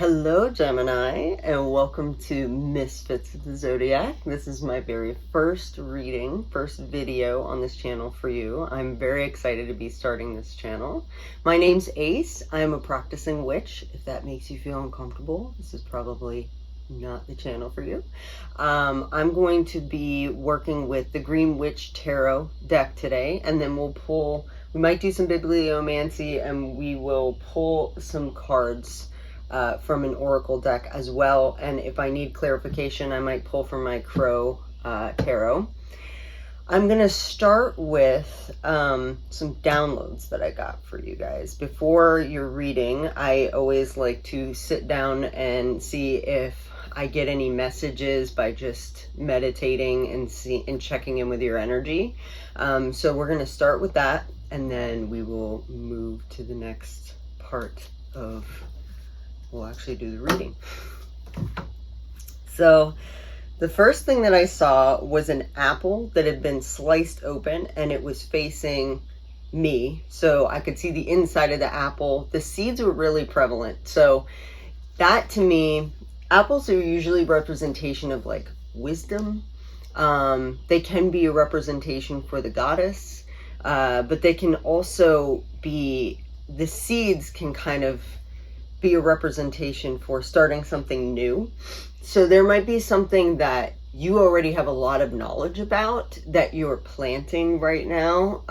Hello, Gemini, and welcome to Misfits of the Zodiac. This is my very first reading, first video on this channel for you. I'm very excited to be starting this channel. My name's Ace. I am a practicing witch. If that makes you feel uncomfortable, this is probably not the channel for you. I'm going to be working with the Green Witch Tarot deck today, and then we might do some bibliomancy, and we will pull some cards from an oracle deck as well. And if I need clarification, I might pull from my Crow tarot. I'm going to start with some downloads that I got for you guys. Before your reading, I always like to sit down and see if I get any messages by just meditating and checking in with your energy. So we're going to start with that, and then we will move to the next part of we'll actually do the reading. So the first thing that I saw was an apple that had been sliced open, and it was facing me. So I could see the inside of the apple. The seeds were really prevalent. So that, to me, apples are usually representation of like wisdom. They can be a representation for the goddess, but they can also be, the seeds can kind of be a representation for starting something new. So there might be something that you already have a lot of knowledge about that you're planting right now,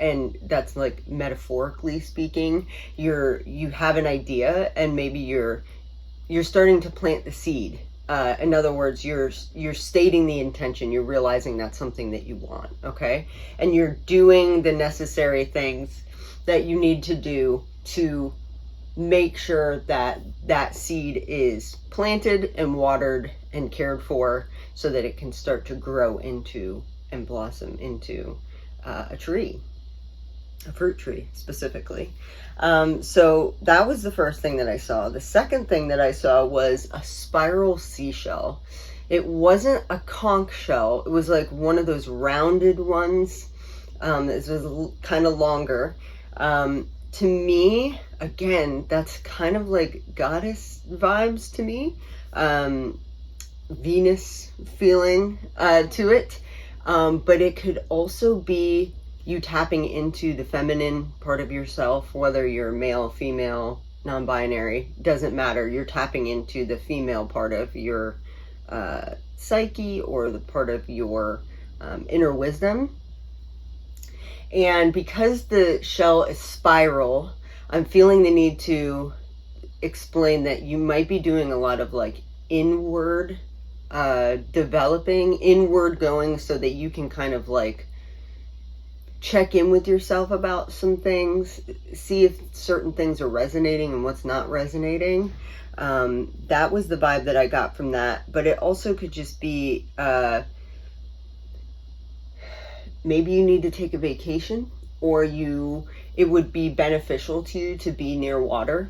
and that's like metaphorically speaking. You have an idea, and maybe you're starting to plant the seed. In other words, you're stating the intention. You're realizing that's something that you want, okay? And you're doing the necessary things that you need to do to make sure that that seed is planted and watered and cared for so that it can start to grow into and blossom into a tree, a fruit tree specifically. So that was the first thing that I saw. The second thing that I saw was a spiral seashell. It wasn't a conch shell. It was like one of those rounded ones. This was kind of longer. To me, again, that's kind of like goddess vibes to me. Venus feeling to it. But it could also be you tapping into the feminine part of yourself, whether you're male, female, non-binary, doesn't matter. You're tapping into the female part of your psyche, or the part of your inner wisdom. And because the shell is spiral, I'm feeling the need to explain that you might be doing a lot of like inward developing, inward going, so that you can kind of like check in with yourself about some things, see if certain things are resonating and what's not resonating. That was the vibe that I got from that. But it also could just be maybe you need to take a vacation, or it would be beneficial to you to be near water,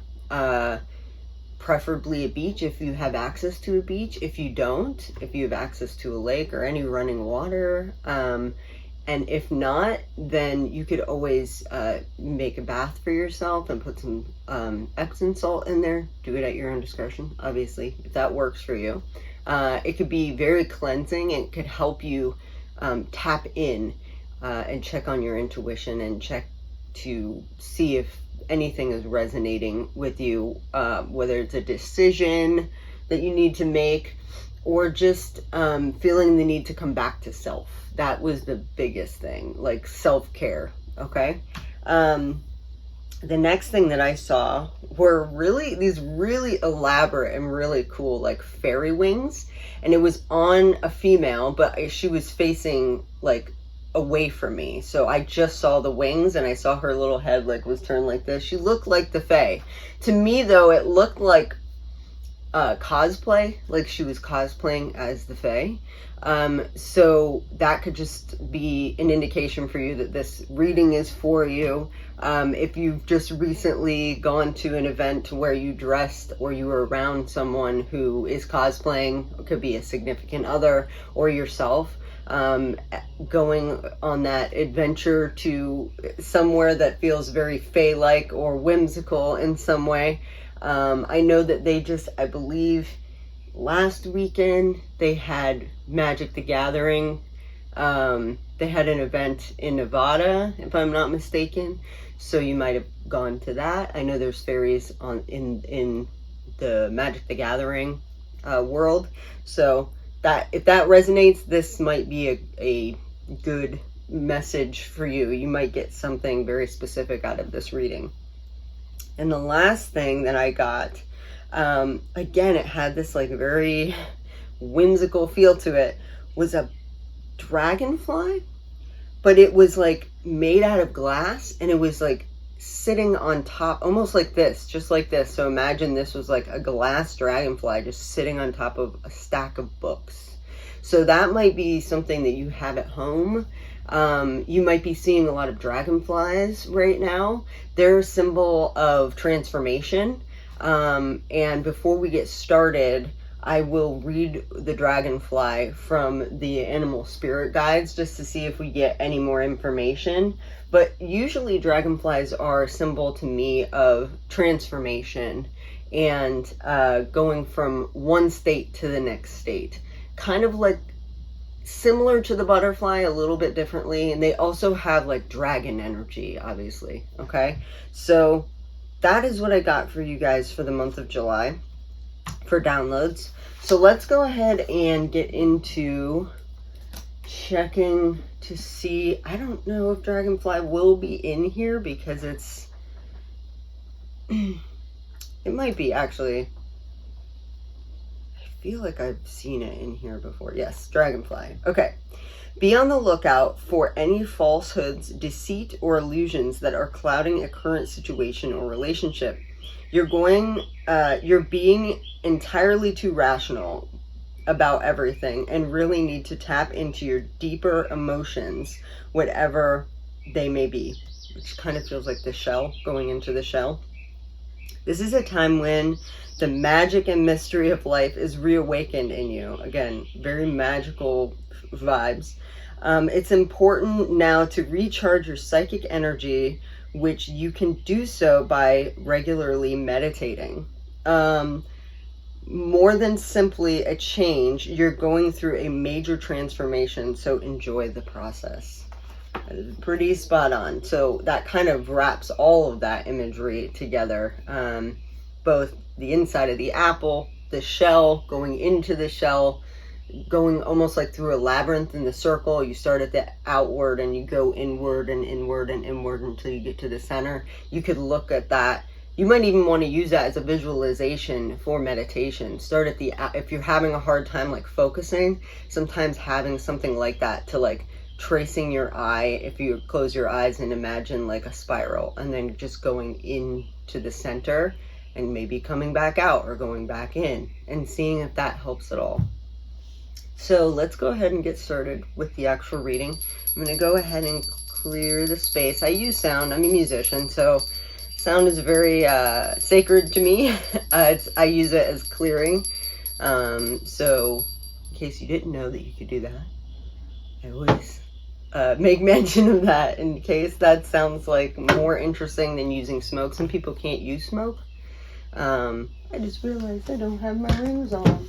preferably a beach if you have access to a beach. If you don't, if you have access to a lake or any running water, and if not, then you could always make a bath for yourself and put some Epsom salt in there. Do it at your own discretion, obviously, if that works for you. It could be very cleansing, and it could help you tap in and check on your intuition, and check to see if anything is resonating with you, whether it's a decision that you need to make, or just feeling the need to come back to self. That was the biggest thing, like self-care, okay? The next thing that I saw were these really elaborate and really cool like fairy wings, and it was on a female, but she was facing like away from me. So I just saw the wings, and I saw her little head like was turned like this. She looked like the Fae. To me though, it looked like cosplay, like she was cosplaying as the Fae. So that could just be an indication for you that this reading is for you. If you've just recently gone to an event where you dressed, or you were around someone who is cosplaying, it could be a significant other or yourself, going on that adventure to somewhere that feels very Fae-like or whimsical in some way, I know that they just, I believe last weekend they had Magic the Gathering. They had an event in Nevada, if I'm not mistaken. So you might have gone to that. I know there's fairies in the Magic the Gathering world. So that if that resonates, this might be a good message for you. You might get something very specific out of this reading. And the last thing that I got, again, it had this like very whimsical feel to it, was a dragonfly, but it was like made out of glass, and it was like sitting on top, almost like this, just like this. So imagine this was like a glass dragonfly just sitting on top of a stack of books. So that might be something that you have at home. You might be seeing a lot of dragonflies right now. They're a symbol of transformation. And before we get started, I will read the dragonfly from the animal spirit guides just to see if we get any more information. But usually dragonflies are a symbol to me of transformation and going from one state to the next state. Kind of like similar to the butterfly, a little bit differently. And they also have like dragon energy, obviously. Okay, so that is what I got for you guys for the month of July for downloads. So let's go ahead and get into checking to see. I don't know if Dragonfly will be in here because it's it might be actually. I feel like I've seen it in here before. Yes, Dragonfly. Okay. Be on the lookout for any falsehoods, deceit, or illusions that are clouding a current situation or relationship. You're being entirely too rational about everything and really need to tap into your deeper emotions, whatever they may be, which kind of feels like the shell, going into the shell. This is a time when the magic and mystery of life is reawakened in you. Again, very magical vibes. It's important now to recharge your psychic energy, which you can do so by regularly meditating. More than simply a change, you're going through a major transformation, so enjoy the process. That is pretty spot on. So that kind of wraps all of that imagery together. Both the inside of the apple, the shell, going into the shell, going almost like through a labyrinth in the circle. You start at the outward and you go inward and inward and inward until you get to the center. You could look at that. You might even want to use that as a visualization for meditation. Start at the, if you're having a hard time like focusing, sometimes having something like that to like tracing your eye, if you close your eyes and imagine like a spiral, and then just going into the center and maybe coming back out or going back in and seeing if that helps at all. So let's go ahead and get started with the actual reading. I'm going to go ahead and clear the space. I use sound. I'm a musician, so sound is very sacred to me. I use it as clearing. So in case you didn't know that you could do that, I always make mention of that in case that sounds like more interesting than using smoke. Some people can't use smoke. I just realized I don't have my rings on.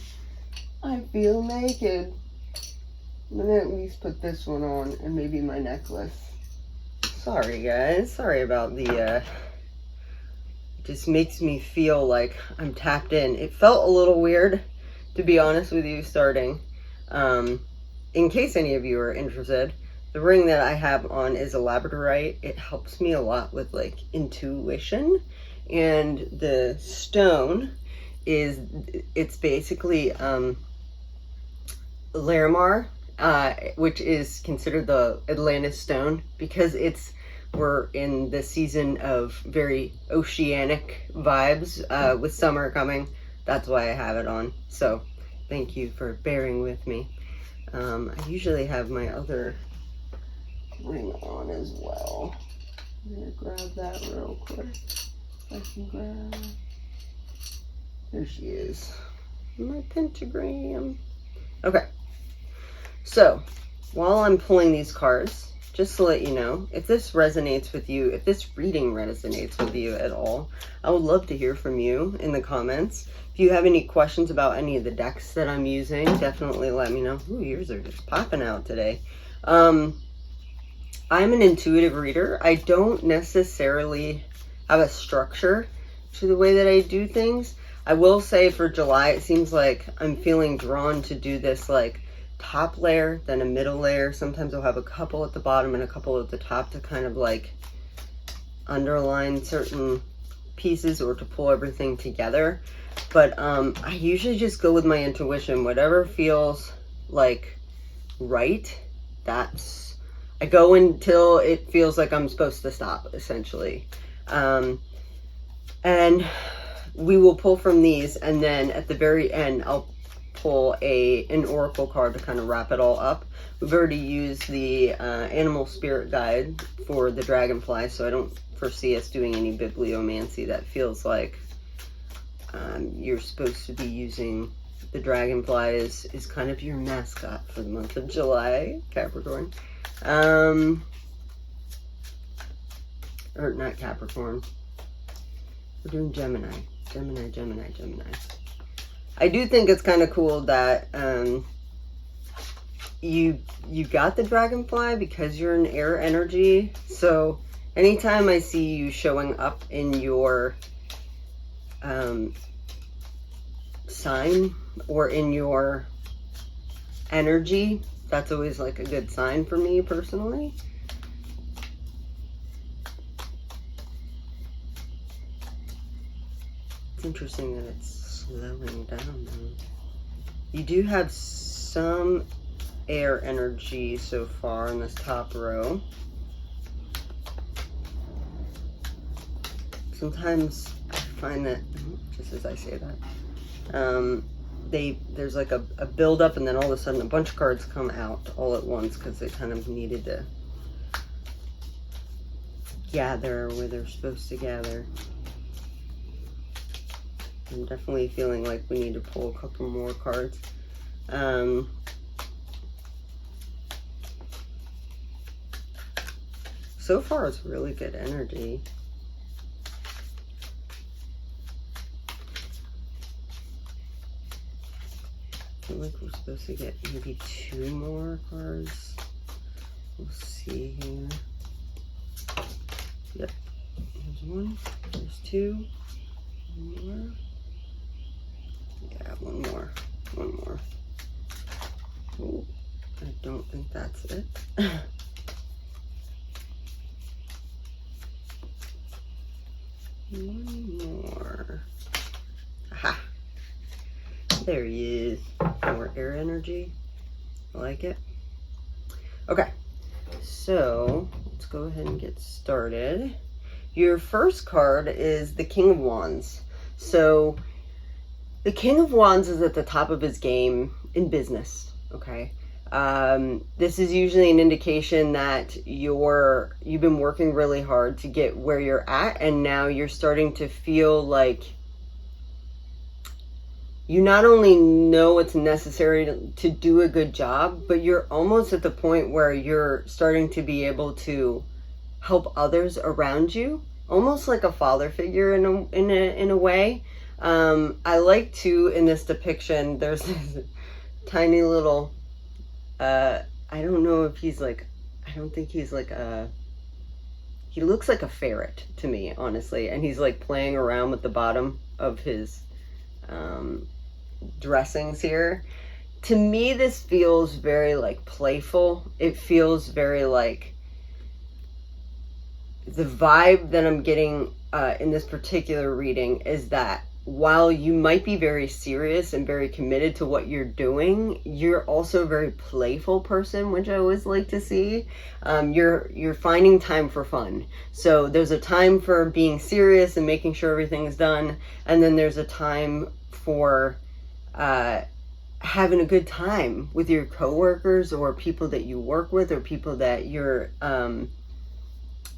I feel naked. I'm gonna at least put this one on and maybe my necklace. Sorry guys, sorry about the, it just makes me feel like I'm tapped in. It felt a little weird, to be honest with you, starting. In case any of you are interested, the ring that I have on is a labradorite. It helps me a lot with like intuition, and the stone is, it's basically Larimar, which is considered the Atlantis stone because we're in the season of very oceanic vibes with summer coming. That's why I have it on. So thank you for bearing with me. I usually have my other ring on as well. I'm gonna grab that real quick. I can grab. There she is. My pentagram. Okay. So while I'm pulling these cards, just to let you know, if this resonates with you, if this reading resonates with you at all, I would love to hear from you in the comments. If you have any questions about any of the decks that I'm using, definitely let me know. Ooh, yours are just popping out today. I'm an intuitive reader. I don't necessarily have a structure to the way that I do things. I will say for July, it seems like I'm feeling drawn to do this like top layer, then a middle layer. Sometimes I'll have a couple at the bottom and a couple at the top to kind of like underline certain pieces or to pull everything together. But I usually just go with my intuition. Whatever feels like right, I go until it feels like I'm supposed to stop, essentially. And we will pull from these, and then at the very end, I'll pull an oracle card to kind of wrap it all up. We've already used the animal spirit guide for the dragonfly, so I don't foresee us doing any bibliomancy. That feels like you're supposed to be using the dragonfly is kind of your mascot for the month of July, Capricorn. Or not Capricorn. We're doing Gemini. Gemini. I do think it's kind of cool that you got the dragonfly because you're an air energy. So anytime I see you showing up in your sign or in your energy, that's always like a good sign for me personally. It's interesting that it's slowing down though. You do have some air energy so far in this top row. Sometimes I find that, just as I say that, there's like a build up and then all of a sudden a bunch of cards come out all at once because they kind of needed to gather where they're supposed to gather. I'm definitely feeling like we need to pull a couple more cards. So far it's really good energy. I feel like we're supposed to get maybe 2 more cards. We'll see here. Yep. There's 1. There's 2. 1 more. Yeah, 1 more. 1 more. Oh, I don't think that's it. 1 more. Aha. There he is. More air energy. I like it. Okay. So let's go ahead and get started. Your first card is the King of Wands. So the King of Wands is at the top of his game in business. Okay. This is usually an indication that you've been working really hard to get where you're at, and now you're starting to feel like you not only know what's necessary to do a good job, but you're almost at the point where you're starting to be able to help others around you, almost like a father figure in a way. I like to, in this depiction, there's this tiny little, I don't know if he's like, I don't think he's like he looks like a ferret to me, honestly, and he's like playing around with the bottom of his dressings here. To me, this feels very like playful. It feels very like the vibe that I'm getting in this particular reading is that while you might be very serious and very committed to what you're doing, you're also a very playful person, which I always like to see. You're finding time for fun. So there's a time for being serious and making sure everything is done, and then there's a time for having a good time with your coworkers or people that you work with or people that you're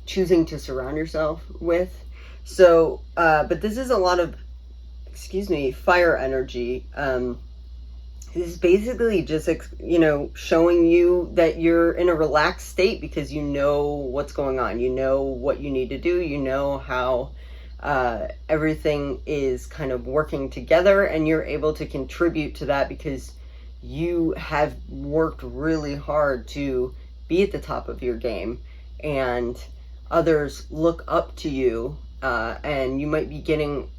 choosing to surround yourself with. So, but this is a lot of, fire energy. This is basically just, you know, showing you that you're in a relaxed state because you know what's going on. You know what you need to do. You know how everything is kind of working together, and you're able to contribute to that because you have worked really hard to be at the top of your game, and others look up to you, and you might be getting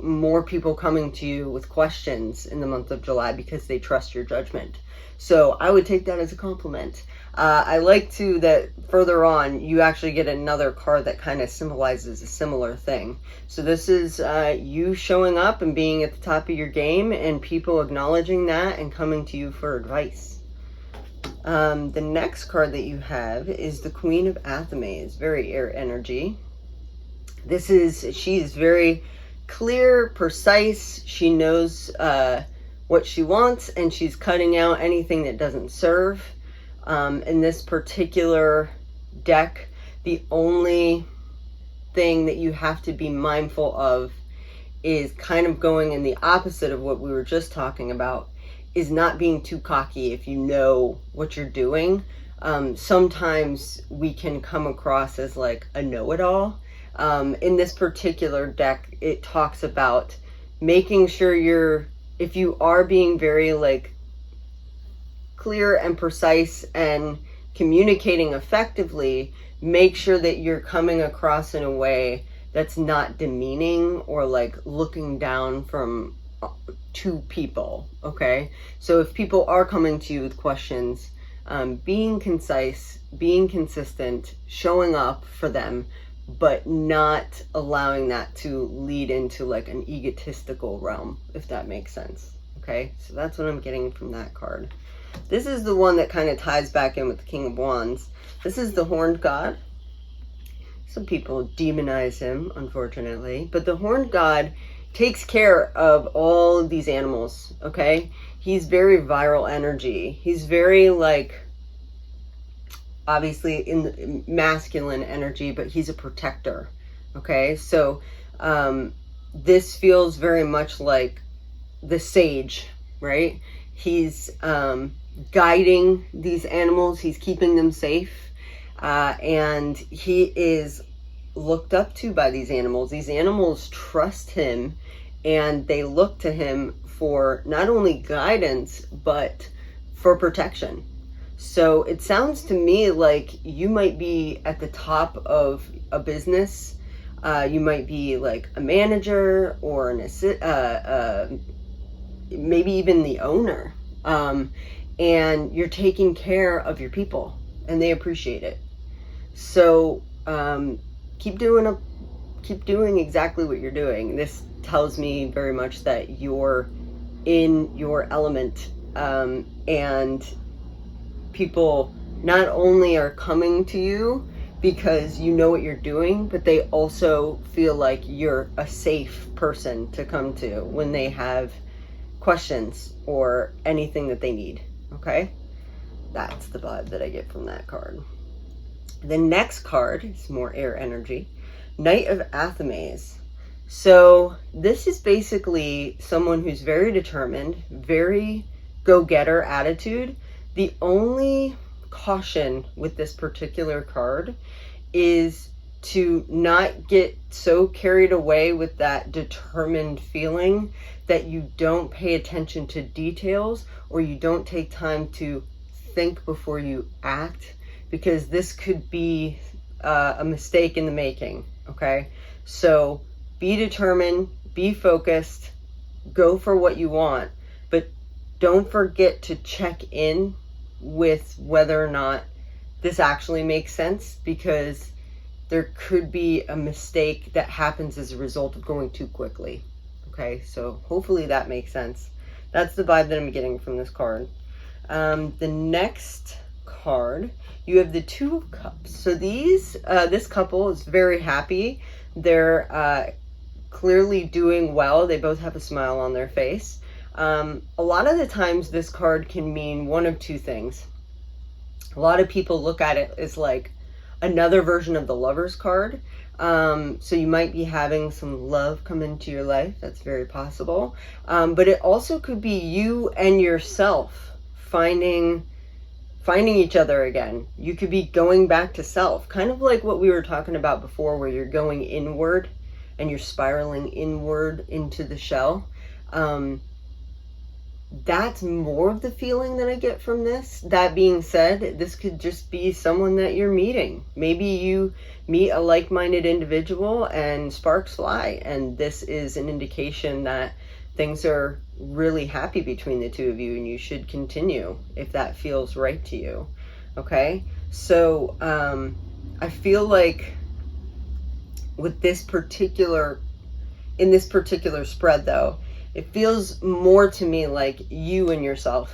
more people coming to you with questions in the month of July because they trust your judgment. So I would take that as a compliment. I like to that further on, you actually get another card that kind of symbolizes a similar thing. So this is you showing up and being at the top of your game, and people acknowledging that and coming to you for advice. The next card that you have is the Queen of Athames, very air energy. She is very clear, precise. She knows what she wants, and she's cutting out anything that doesn't serve. In this particular deck, the only thing that you have to be mindful of is kind of going in the opposite of what we were just talking about, is not being too cocky if you know what you're doing. Sometimes we can come across as like a know-it-all. In this particular deck, it talks about making sure if you are being very like clear and precise and communicating effectively, make sure that you're coming across in a way that's not demeaning or like looking down from to people. Okay, so if people are coming to you with questions, being concise, being consistent, showing up for them, but not allowing that to lead into like an egotistical realm, if that makes sense. Okay, so that's what I'm getting from that card. This is the one that kind of ties back in with the King of Wands. This is the Horned God. Some people demonize him, unfortunately, but the Horned God takes care of all of these animals. Okay, he's very viral energy. He's very like, obviously in the masculine energy, but he's a protector. Okay, so this feels very much like the sage, right? He's guiding these animals, he's keeping them safe, and he is looked up to by these animals. These animals trust him, and they look to him for not only guidance, but for protection. So it sounds to me like you might be at the top of a business. You might be like a manager or maybe even the owner. And you're taking care of your people, and they appreciate it. So keep doing exactly what you're doing. This tells me very much that you're in your element, and people not only are coming to you because you know what you're doing, but they also feel like you're a safe person to come to when they have questions or anything that they need. Okay, that's the vibe that I get from that card. The next card is more air energy, Knight of Athames. So this is basically someone who's very determined, very go-getter attitude. The only caution with this particular card is to not get so carried away with that determined feeling that you don't pay attention to details, or you don't take time to think before you act, because this could be a mistake in the making. Okay, so be determined, be focused, go for what you want, but don't forget to check in with whether or not this actually makes sense, because there could be a mistake that happens as a result of going too quickly. Okay, so hopefully that makes sense. That's the vibe that I'm getting from this card. The next card, you have the Two of Cups. So this couple is very happy. They're clearly doing well. They both have a smile on their face. A lot of the times this card can mean one of two things. A lot of people look at it as like another version of the Lover's card. So you might be having some love come into your life. That's very possible. But it also could be you and yourself finding each other again. You could be going back to self, kind of like what we were talking about before, where you're going inward and you're spiraling inward into the shell. That's more of the feeling that I get from this. That being said, this could just be someone that you're meeting. Maybe you meet a like-minded individual and sparks fly, and this is an indication that things are really happy between the two of you, and you should continue if that feels right to you. Okay, so I feel like with this particular spread, though, it feels more to me like you and yourself.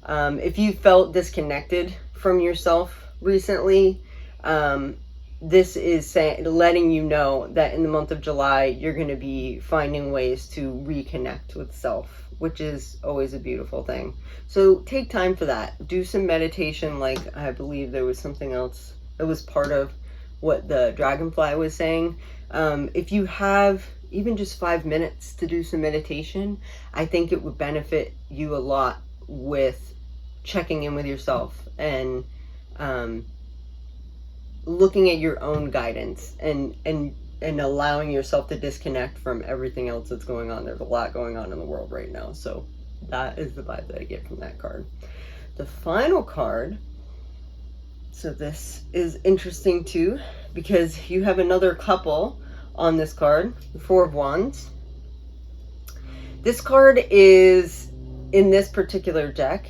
If you felt disconnected from yourself recently, this is letting you know that in the month of July, you're going to be finding ways to reconnect with self, which is always a beautiful thing. So take time for that. Do some meditation. Like, I believe there was something else that was part of what the dragonfly was saying. If you have even just 5 minutes to do some meditation, I think it would benefit you a lot with checking in with yourself and looking at your own guidance and allowing yourself to disconnect from everything else that's going on. There's a lot going on in the world right now. So that is the vibe that I get from that card. The final card, so this is interesting too, because you have another couple on this card, the Four of Wands. This card is, in this particular deck,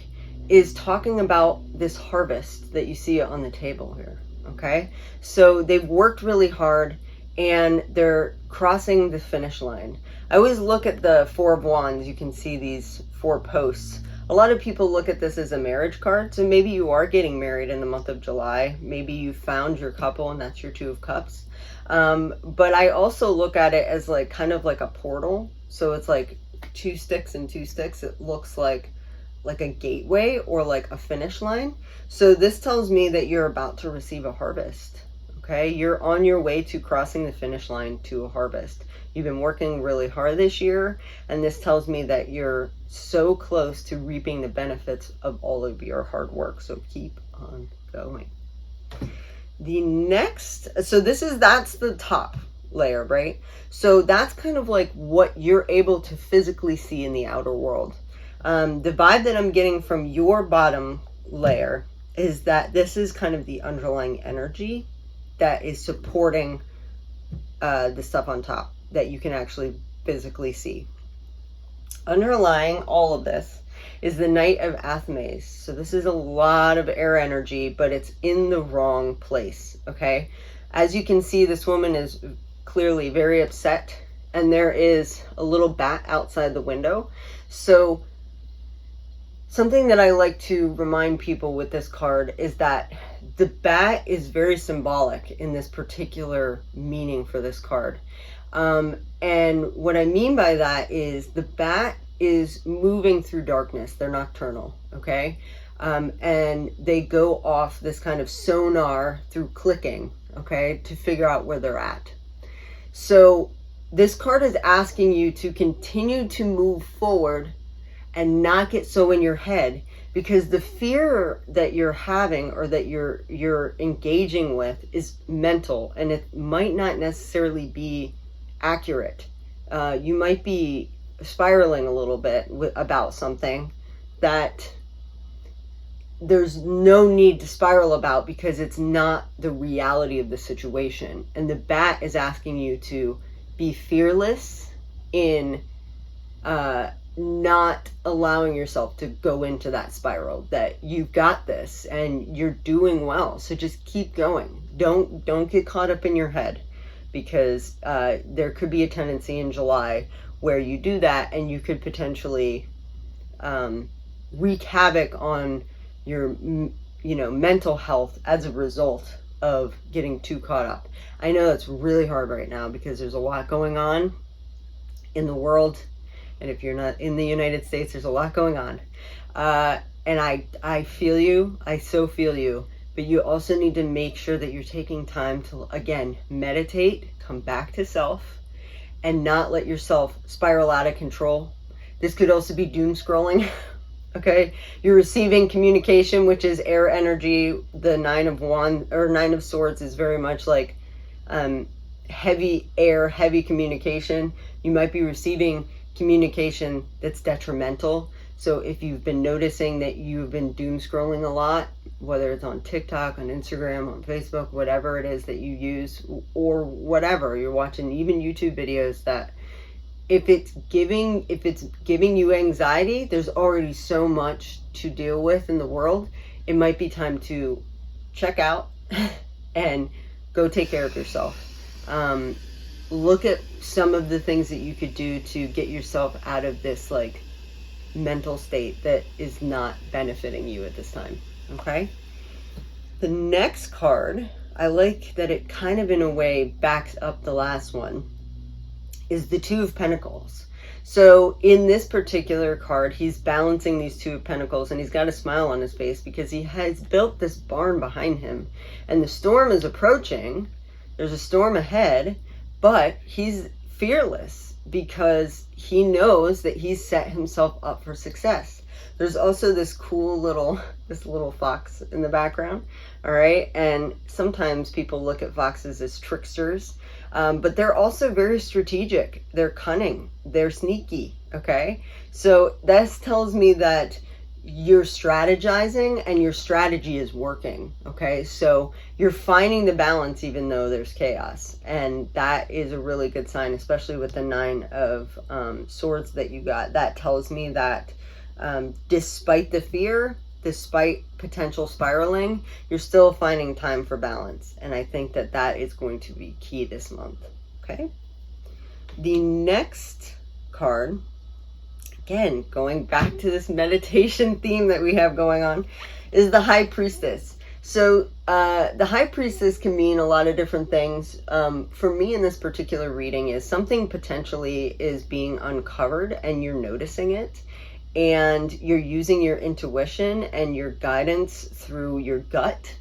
is talking about this harvest that you see on the table here. Okay, so they've worked really hard and they're crossing the finish line. I always look at the Four of Wands. You can see these 4 posts. A lot of people look at this as a marriage card. So maybe you are getting married in the month of July. Maybe you found your couple and that's your 2 of Cups. But I also look at it as like kind of like a portal. So it's like 2 sticks and 2 sticks. It looks like a gateway or like a finish line. So this tells me that you're about to receive a harvest. Okay, you're on your way to crossing the finish line to a harvest. You've been working really hard this year, and this tells me that you're so close to reaping the benefits of all of your hard work. So keep on going. The next, so that's the top layer, right? So that's kind of like what you're able to physically see in the outer world. The vibe that I'm getting from your bottom layer is that this is kind of the underlying energy that is supporting the stuff on top that you can actually physically see. Underlying all of this is the Knight of Athmes. So this is a lot of air energy, but it's in the wrong place, okay? As you can see, this woman is clearly very upset, and there is a little bat outside the window. So something that I like to remind people with this card is that the bat is very symbolic in this particular meaning for this card. And what I mean by that is the bat is moving through darkness. They're nocturnal, okay? And they go off this kind of sonar through clicking, okay, to figure out where they're at. So this card is asking you to continue to move forward and not get so in your head, because the fear that you're having or that you're engaging with is mental, and it might not necessarily be accurate. You might be spiraling a little bit about something that there's no need to spiral about, because it's not the reality of the situation. And the bat is asking you to be fearless in not allowing yourself to go into that spiral, that you've got this and you're doing well. So just keep going. Don't get caught up in your head, because there could be a tendency in July where you do that and you could potentially wreak havoc on your mental health as a result of getting too caught up. I know that's really hard right now because there's a lot going on in the world. And if you're not in the United States, there's a lot going on. And I feel you. I so feel you. but you also need to make sure that you're taking time to, again, meditate, come back to self, and not let yourself spiral out of control. This could also be doom scrolling. Okay, you're receiving communication, which is air energy. The Nine of Swords is very much like heavy air, heavy communication. You might be receiving communication that's detrimental. So if you've been noticing that you've been doom scrolling a lot, whether it's on TikTok, on Instagram, on Facebook, whatever it is that you use, or whatever you're watching, even YouTube videos, that if it's giving you anxiety, there's already so much to deal with in the world. It might be time to check out and go take care of yourself. Look at some of the things that you could do to get yourself out of this like mental state that is not benefiting you at this time. Okay, the next card, I like that it kind of in a way backs up the last one, is the Two of Pentacles. So in this particular card, he's balancing these Two of Pentacles, and he's got a smile on his face because he has built this barn behind him, and the storm is approaching. There's a storm ahead, but he's fearless because he knows that he's set himself up for success. There's also this cool little fox in the background. All right. And sometimes people look at foxes as tricksters, but they're also very strategic. They're cunning. They're sneaky. Okay. So this tells me that you're strategizing and your strategy is working. Okay. So you're finding the balance even though there's chaos. And that is a really good sign, especially with the Nine of Swords that you got. That tells me that despite the fear, despite potential spiraling, you're still finding time for balance. And I think that that is going to be key this month. Okay. The next card, again, going back to this meditation theme that we have going on, is the High Priestess. So the High Priestess can mean a lot of different things. For me in this particular reading is something potentially is being uncovered and you're noticing it. And you're using your intuition and your guidance through your gut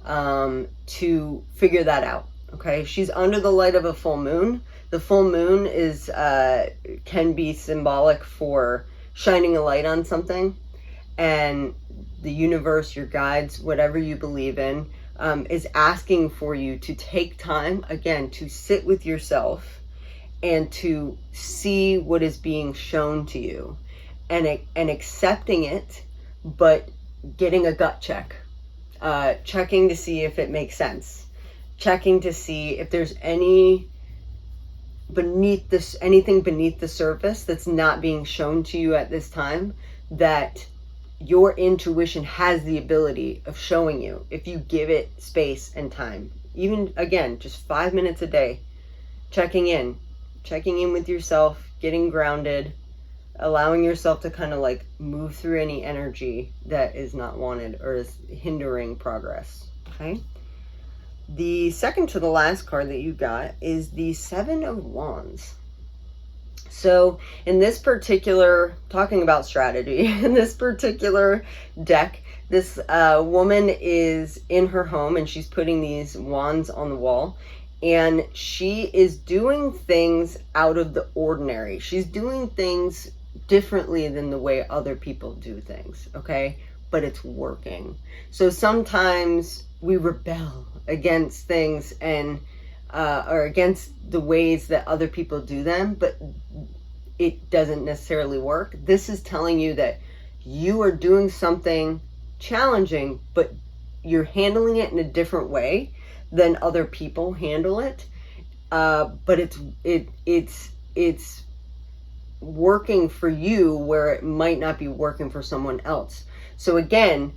to figure that out. Okay, she's under the light of a full moon. The full moon is can be symbolic for shining a light on something, and the universe, your guides, whatever you believe in, is asking for you to take time again to sit with yourself and to see what is being shown to you. And accepting it, but getting a gut check, checking to see if it makes sense, checking to see if there's anything beneath the surface that's not being shown to you at this time, that your intuition has the ability of showing you if you give it space and time. Even again, just 5 minutes a day, checking in with yourself, getting grounded, allowing yourself to kind of like move through any energy that is not wanted or is hindering progress. Okay. The second to the last card that you got is the Seven of Wands. So in this particular, talking about strategy, in this particular deck, this woman is in her home and she's putting these wands on the wall. And she is doing things out of the ordinary. She's doing things differently than the way other people do things, okay? But it's working. So sometimes we rebel against things and or against the ways that other people do them, but it doesn't necessarily work. This is telling you that you are doing something challenging, but you're handling it in a different way than other people handle it. But it's working for you where it might not be working for someone else. So again,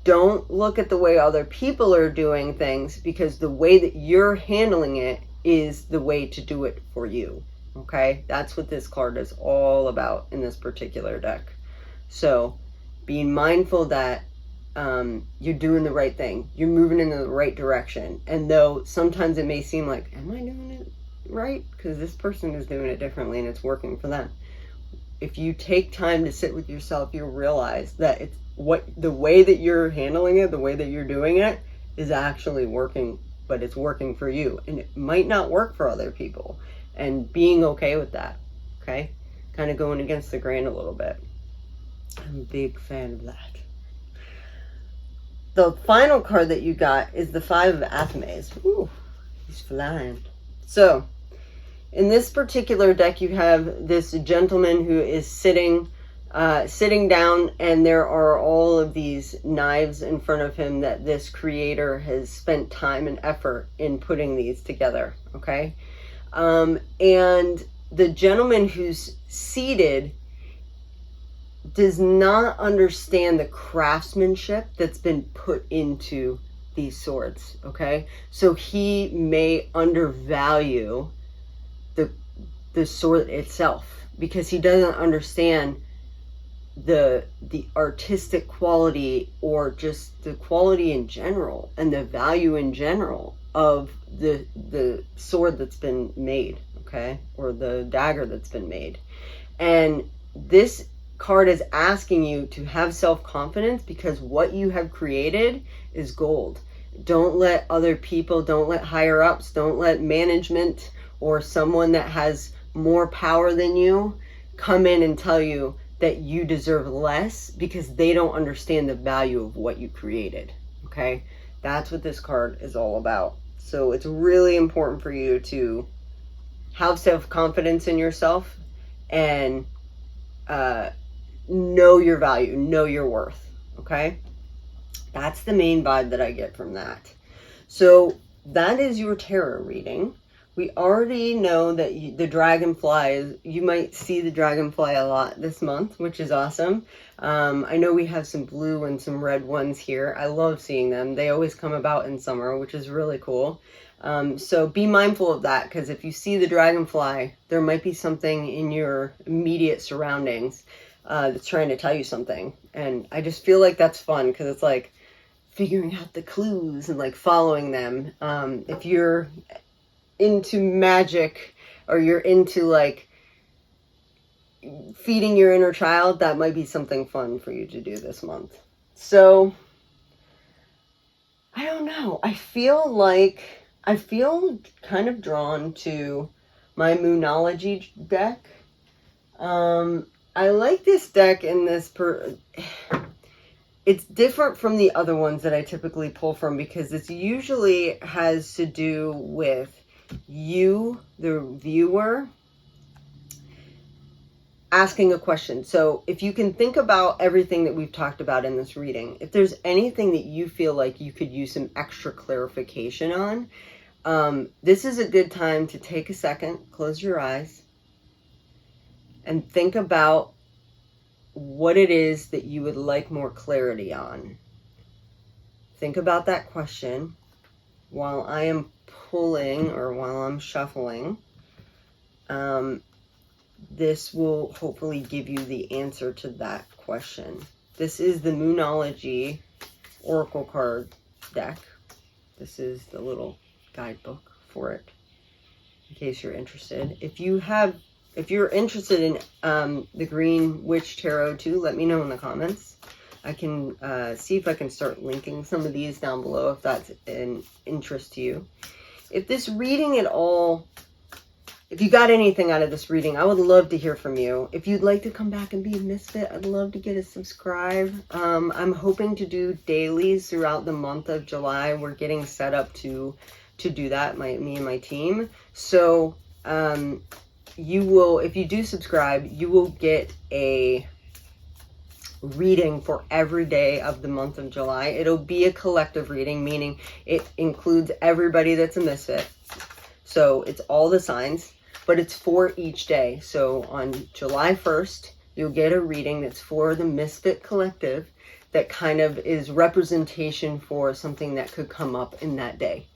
don't look at the way other people are doing things, because the way that you're handling it is the way to do it for you. Okay, that's what this card is all about in this particular deck. So being mindful that you're doing the right thing, you're moving in the right direction. And though sometimes it may seem like, am I doing it right? Because this person is doing it differently and it's working for them. if you take time to sit with yourself, you'll realize that it's the way that you're handling it, the way that you're doing it is actually working, but it's working for you, and it might not work for other people, and being okay with that. Okay, kind of going against the grain a little bit. I'm a big fan of that. The final card that you got is the Five of Athames. Ooh, he's flying. So in this particular deck, you have this gentleman who is sitting down, and there are all of these knives in front of him that this creator has spent time and effort in putting these together. Okay, and the gentleman who's seated does not understand the craftsmanship that's been put into these swords. Okay, so he may undervalue the sword itself because he doesn't understand the artistic quality, or just the quality in general and the value in general of the sword that's been made, okay, or the dagger that's been made. And this card is asking you to have self-confidence, because what you have created is gold. Don't let other people, don't let higher ups, don't let management or someone that has more power than you come in and tell you that you deserve less, because they don't understand the value of what you created. Okay, that's what this card is all about. So it's really important for you to have self-confidence in yourself and know your value, know your worth. Okay, that's the main vibe that I get from that. So that is your tarot reading. We already know that the dragonfly, you might see the dragonfly a lot this month, which is awesome. I know we have some blue and some red ones here. I love seeing them. They always come about in summer, which is really cool. So be mindful of that, because if you see the dragonfly, there might be something in your immediate surroundings that's trying to tell you something. And I just feel like that's fun, because it's like figuring out the clues and like following them. If you're into magic, or you're into like feeding your inner child, that might be something fun for you to do this month. So I don't know, I feel kind of drawn to my Moonology deck. I like this deck in this it's different from the other ones that I typically pull from, because it usually has to do with you, the viewer, asking a question. So if you can think about everything that we've talked about in this reading, if there's anything that you feel like you could use some extra clarification on, this is a good time to take a second, close your eyes, and think about what it is that you would like more clarity on. Think about that question while I am pulling, or while I'm shuffling. This will hopefully give you the answer to that question. This is the Moonology Oracle card deck. This is the little guidebook for it, in case you're interested. If you're interested in the Green Witch Tarot too, let me know in the comments. I can see if I can start linking some of these down below if that's an interest to you. If this reading at all, if you got anything out of this reading, I would love to hear from you. If you'd like to come back and be a misfit, I'd love to get a subscribe. I'm hoping to do dailies throughout the month of July. We're getting set up to do that, me and my team. So you will, if you do subscribe, you will get a reading for every day of the month of July. It'll be a collective reading, meaning it includes everybody that's a misfit. So it's all the signs, but it's for each day. So on July 1st, you'll get a reading that's for the Misfit Collective, that kind of is representation for something that could come up in that day.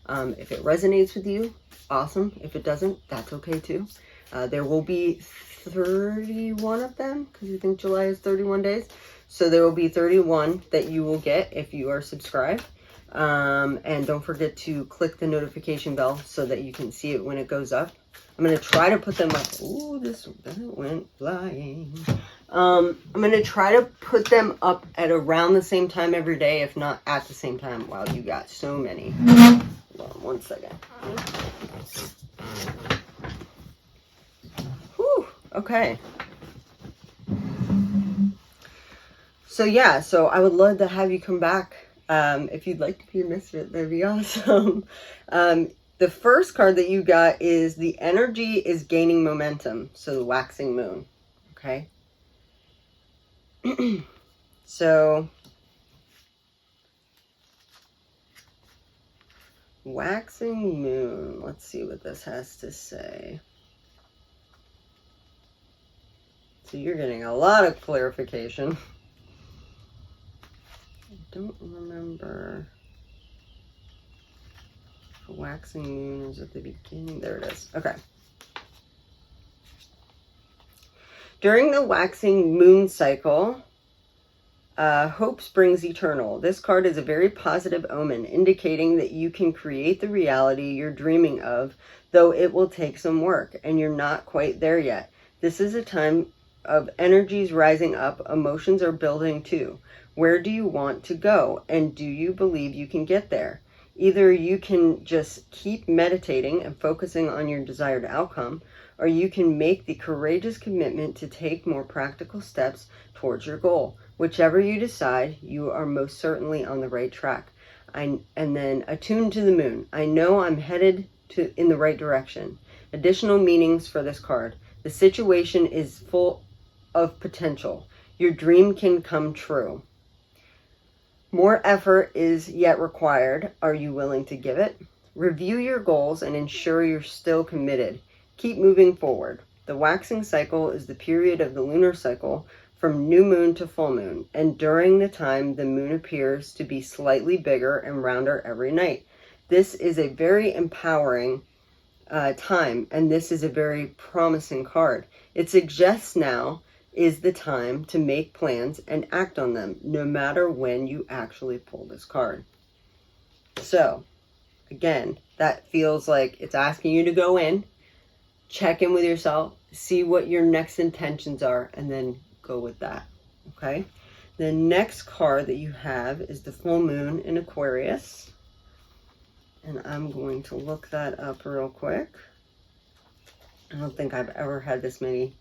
If it resonates with you, awesome. If it doesn't, that's okay too. There will be 31 of them, because I think July is 31 days. So there will be 31 that you will get if you are subscribed. And don't forget to click the notification bell so that you can see it when it goes up. I'm going to try to put them up. Ooh, that went flying. I'm going to try to put them up at around the same time every day, if not at the same time. Wow, you got so many. Hold on 1 second. Whew, okay. So yeah, so I would love to have you come back. If you'd like to be a misfit, that'd be awesome. The first card that you got is the energy is gaining momentum. So the waxing moon. Okay. So waxing moon. Let's see what this has to say. So you're getting a lot of clarification. I don't remember. The waxing moon is at the beginning. There it is. Okay. During the waxing moon cycle, hope springs eternal. This card is a very positive omen, indicating that you can create the reality you're dreaming of, though it will take some work, and you're not quite there yet. This is a time of energies rising up. Emotions are building too. Where do you want to go, and do you believe you can get there? Either you can just keep meditating and focusing on your desired outcome, or you can make the courageous commitment to take more practical steps towards your goal. Whichever you decide, you are most certainly on the right track. And then attuned to the moon. I know I'm headed in the right direction. Additional meanings for this card. The situation is full of potential. Your dream can come true. More effort is yet required. Are you willing to give it? Review your goals and ensure you're still committed. Keep moving forward. The waxing cycle is the period of the lunar cycle from new moon to full moon, and during the time the moon appears to be slightly bigger and rounder every night. This is a very empowering time, and this is a very promising card. It suggests now is the time to make plans and act on them, no matter when you actually pull this card. So, again, that feels like it's asking you to go in, check in with yourself, see what your next intentions are, and then go with that, okay? The next card that you have is the full moon in Aquarius. And I'm going to look that up real quick. I don't think I've ever had this many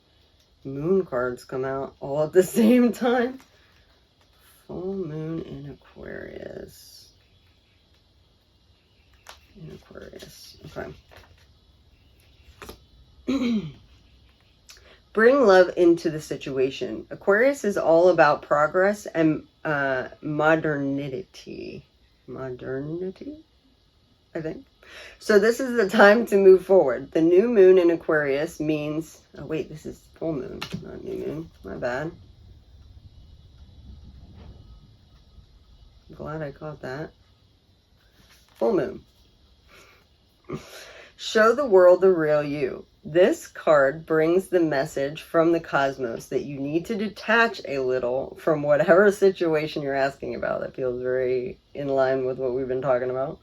moon cards come out all at the same time. Full moon in Aquarius. Okay. Bring love into the situation. Aquarius is all about progress and modernity. Modernity, I think. So this is the time to move forward. The new moon in Aquarius means... Oh, wait, this is full moon, not new moon. My bad. I'm glad I caught that. Full moon. Show the world the real you. This card brings the message from the cosmos that you need to detach a little from whatever situation you're asking about. That feels very in line with what we've been talking about.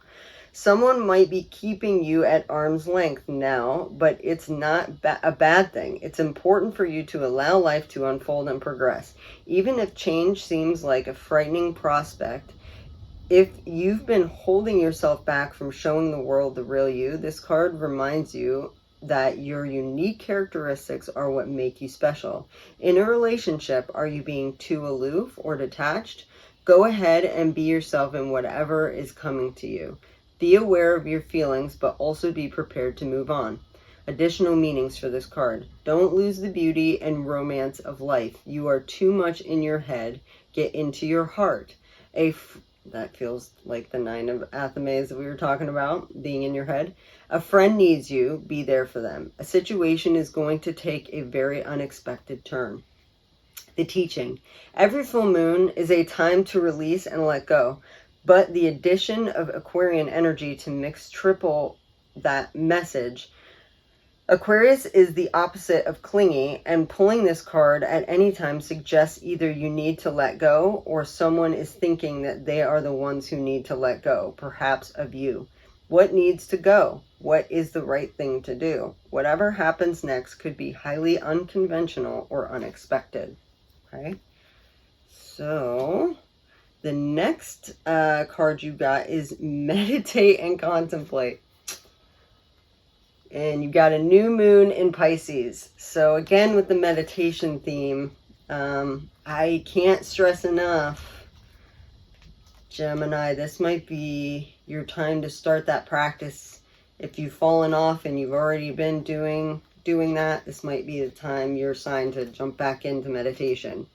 Someone might be keeping you at arm's length now, but it's not a bad thing. It's important for you to allow life to unfold and progress. Even if change seems like a frightening prospect, if you've been holding yourself back from showing the world the real you, this card reminds you that your unique characteristics are what make you special. In a relationship, are you being too aloof or detached? Go ahead and be yourself in whatever is coming to you. Be aware of your feelings, but also be prepared to move on. Additional meanings for this card. Don't lose the beauty and romance of life. You are too much in your head. Get into your heart. That feels like the 9 of Athames that we were talking about, being in your head. A friend needs you. Be there for them. A situation is going to take a very unexpected turn. The teaching. Every full moon is a time to release and let go. But the addition of Aquarian energy to mix triple that message Aquarius is the opposite of clingy, and pulling this card at any time suggests either you need to let go or someone is thinking that they are the ones who need to let go, perhaps of you. What needs to go? What is the right thing to do? Whatever happens next could be highly unconventional or unexpected. Okay, so the next card you got is meditate and contemplate. And you got a new moon in Pisces. So again, with the meditation theme, I can't stress enough, Gemini, this might be your time to start that practice. If you've fallen off and you've already been doing that, this might be the time, your sign, to jump back into meditation.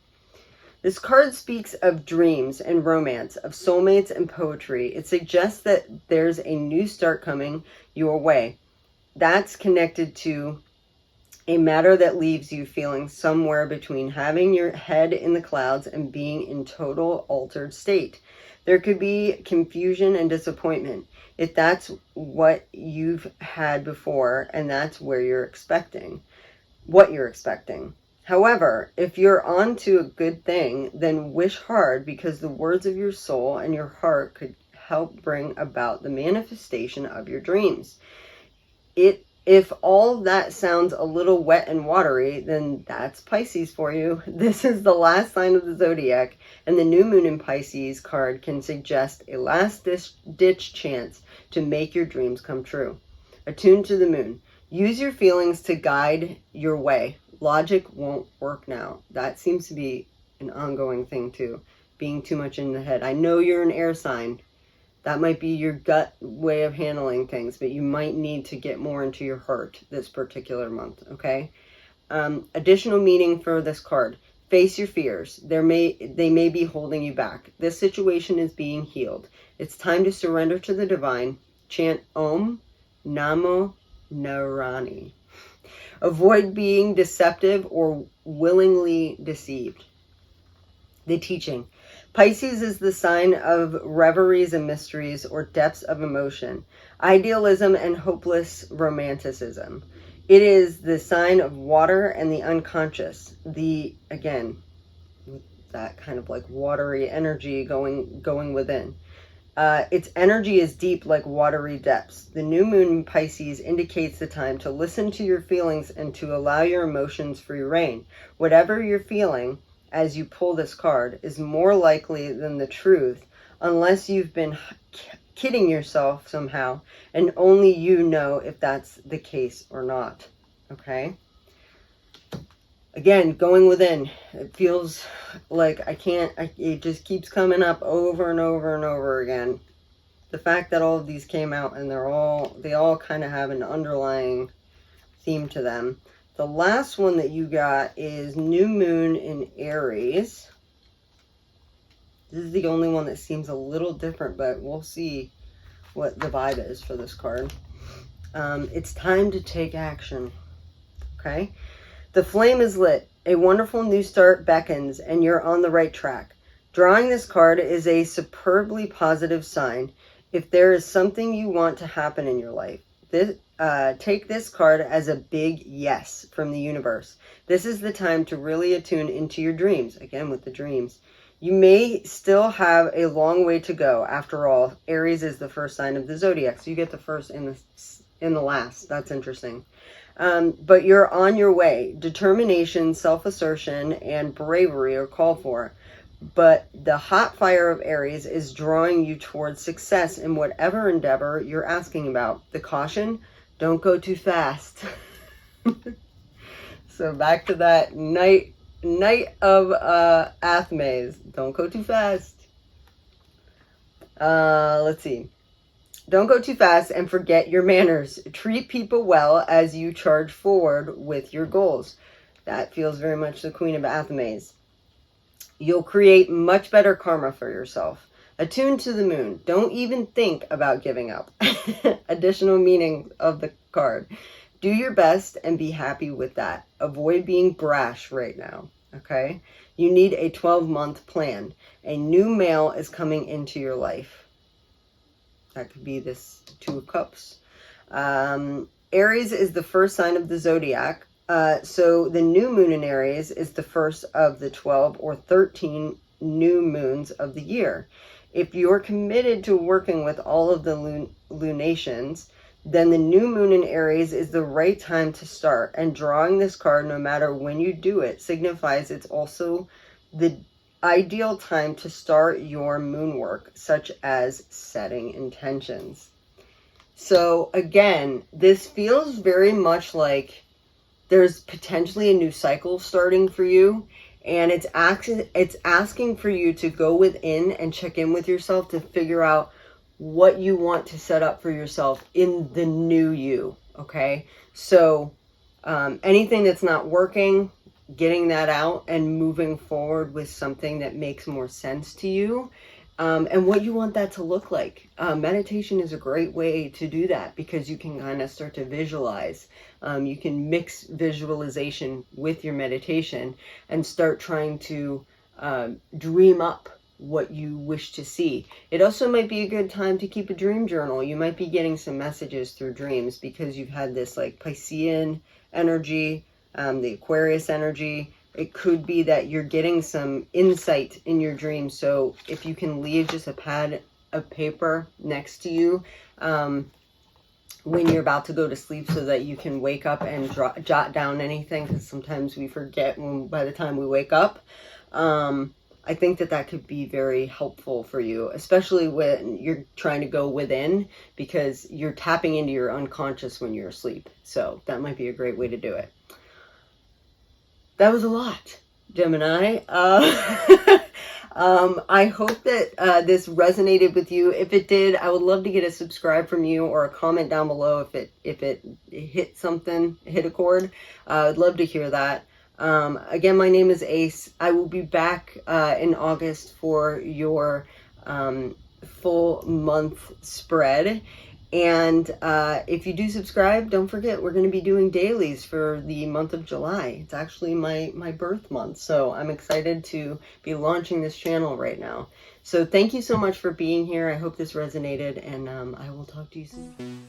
This card speaks of dreams and romance, of soulmates and poetry. It suggests that there's a new start coming your way. That's connected to a matter that leaves you feeling somewhere between having your head in the clouds and being in total altered state. There could be confusion and disappointment if that's what you've had before and that's where you're expecting, what you're expecting. However, if you're on to a good thing, then wish hard, because the words of your soul and your heart could help bring about the manifestation of your dreams. If all that sounds a little wet and watery, then that's Pisces for you. This is the last sign of the zodiac, and the new moon in Pisces card can suggest a last-ditch chance to make your dreams come true. Attune to the moon. Use your feelings to guide your way. Logic won't work now. That seems to be an ongoing thing too, being too much in the head. I know you're an air sign. That might be your gut way of handling things, but you might need to get more into your heart this particular month, okay? Additional meaning for this card. Face your fears. They may be holding you back. This situation is being healed. It's time to surrender to the divine. Chant Om Namo Narani. Avoid being deceptive or willingly deceived. The teaching. Pisces is the sign of reveries and mysteries, or depths of emotion, idealism and hopeless romanticism. It is the sign of water and the unconscious. Again, that kind of like watery energy going within. Its energy is deep like watery depths. The new moon in Pisces indicates the time to listen to your feelings and to allow your emotions free rein. Whatever you're feeling as you pull this card is more likely than the truth, unless you've been kidding yourself somehow, and only you know if that's the case or not. Okay? Again, going within. It feels like it just keeps coming up over and over and over again. The fact that all of these came out and they all kind of have an underlying theme to them. The last one that you got is New Moon in Aries. This is the only one that seems a little different, but we'll see what the vibe is for this card. It's time to take action. Okay? The flame is lit. A wonderful new start beckons, and you're on the right track. Drawing this card is a superbly positive sign. If there is something you want to happen in your life, take this card as a big yes from the universe. This is the time to really attune into your dreams. Again, with the dreams. You may still have a long way to go. After all, Aries is the first sign of the zodiac, so you get the first and the last. That's interesting. But you're on your way. Determination, self-assertion, and bravery are called for. But the hot fire of Aries is drawing you towards success in whatever endeavor you're asking about. The caution, don't go too fast. So back to that night of Athmes. Don't go too fast. Let's see. Don't go too fast and forget your manners. Treat people well as you charge forward with your goals. That feels very much the Queen of Athmes. You'll create much better karma for yourself. Attune to the moon. Don't even think about giving up. Additional meaning of the card. Do your best and be happy with that. Avoid being brash right now. Okay? You need a 12-month plan. A new male is coming into your life. That could be this Two of Cups. Aries is the first sign of the zodiac. So the new moon in Aries is the first of the 12 or 13 new moons of the year. If you're committed to working with all of the lunations, then the new moon in Aries is the right time to start. And drawing this card, no matter when you do it, signifies it's also the ideal time to start your moon work, such as setting intentions. So again, this feels very much like there's potentially a new cycle starting for you, and it's asking for you to go within and check in with yourself to figure out what you want to set up for yourself in the new you. Okay, so anything that's not working, getting that out and moving forward with something that makes more sense to you. And what you want that to look like. Meditation is a great way to do that because you can kind of start to visualize. You can mix visualization with your meditation and start trying to dream up what you wish to see. It also might be a good time to keep a dream journal. You might be getting some messages through dreams because you've had this like Piscean energy, the Aquarius energy. It could be that you're getting some insight in your dreams. So if you can leave just a pad of paper next to you when you're about to go to sleep so that you can wake up and jot down anything, because sometimes we forget by the time we wake up. I think that could be very helpful for you, especially when you're trying to go within, because you're tapping into your unconscious when you're asleep. So that might be a great way to do it. That was a lot, Gemini. I hope that this resonated with you. If it did, I would love to get a subscribe from you or a comment down below if it hit something, hit a chord. I'd love to hear that. Again, my name is Ace. I will be back in August for your full month spread. And if you do subscribe, don't forget, we're going to be doing dailies for the month of July. It's actually my birth month, so I'm excited to be launching this channel right now. So thank you so much for being here. I hope this resonated, and I will talk to you soon.